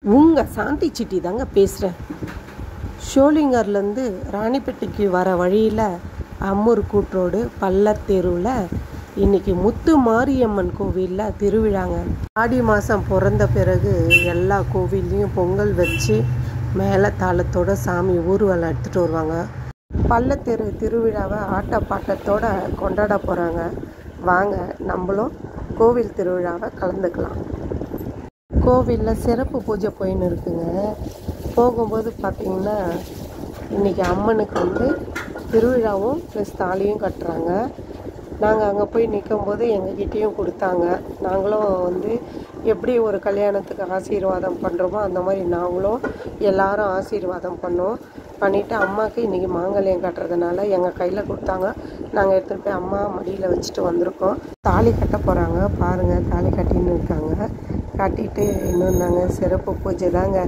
உங்கள் சாந்தி சிட்டி தாங்க பேசுகிறேன். ஷோலிங்கர்லேருந்து ராணிப்பேட்டைக்கு வர வழியில் அம்மூர் கூட்ரோடு பள்ளத்தெருவில் இன்றைக்கி முத்து மாரியம்மன் கோவிலில் திருவிழாங்க. ஆடி மாதம் பிறந்த பிறகு எல்லா கோவில்லையும் பொங்கல் வச்சு மேலே தாளத்தோட சாமி ஊர்வலம் எடுத்துகிட்டு வருவாங்க. பள்ளத்தெரு திருவிழாவை ஆட்டப்பாட்டத்தோடு கொண்டாட போகிறாங்க. வாங்க நம்மளும் கோவில் திருவிழாவை கலந்துக்கலாம். கோவிலில் சிறப்பு பூஜை போயின்னு இருக்குங்க. போகும்போது பார்த்திங்கன்னா இன்றைக்கி அம்மனுக்கு திருவிழாவும் ப்ளஸ் தாலியும் கட்டுறாங்க. நாங்கள் அங்கே போய் நிற்கும்போது எங்ககிட்டேயும் கொடுத்தாங்க. நாங்களும் எப்படி ஒரு கல்யாணத்துக்கு ஆசீர்வாதம் பண்ணுறோமோ அந்த மாதிரி நாங்களும் எல்லாரும் ஆசீர்வாதம் பண்ணிவிட்டு அம்மாவுக்கு இன்றைக்கி மாங்கல்யம் கட்டுறதுனால எங்கள் கையில் கொடுத்தாங்க. நாங்கள் எடுத்துகிட்டு போய் அம்மா மடியில் வச்சுட்டு வந்திருக்கோம். தாலி கட்ட போகிறாங்க. பாருங்கள், தாலி கட்டின்னு இருக்காங்க. கட்டிட்டு இன்னும் நாங்கள் சிறப்பு பூஜை தாங்க.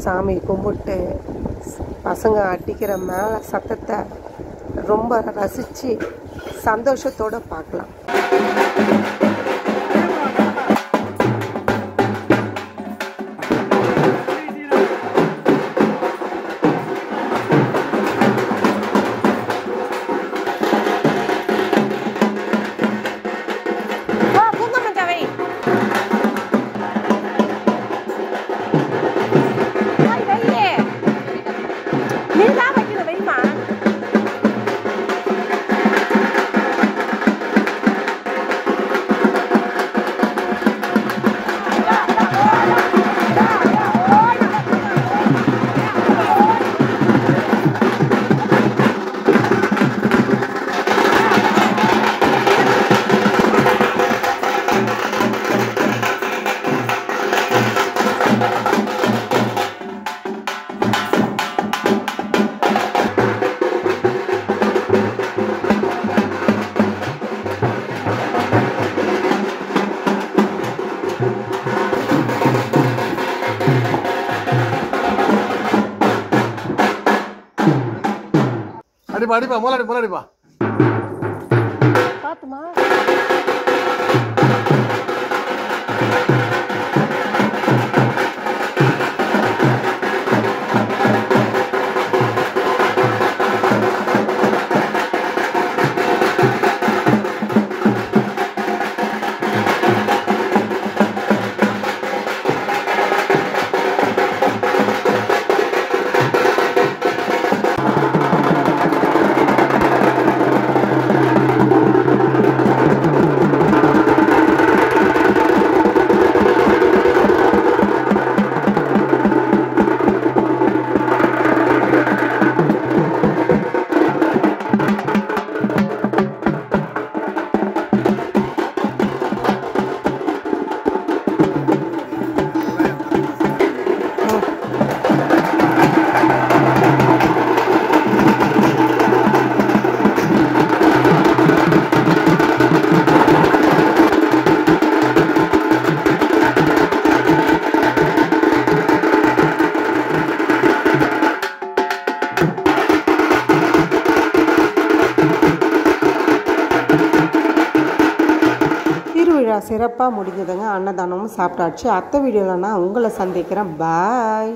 சாமி கும்பிட்டு பசங்க அடிக்கிற மேலே சத்தத்தை ரொம்ப ரசித்து சந்தோஷத்தோடு பார்க்கலாம். அடிப்பா அடிப்பா மூல அடிப்பா பாத்துமா. திருவிழா சிறப்பாக முடிஞ்சதுங்க. அன்னதானமும் சாப்பிட்டாச்சு. அடுத்த வீடியோவில் நான் உங்களை சந்திக்கிறேன். பாய்.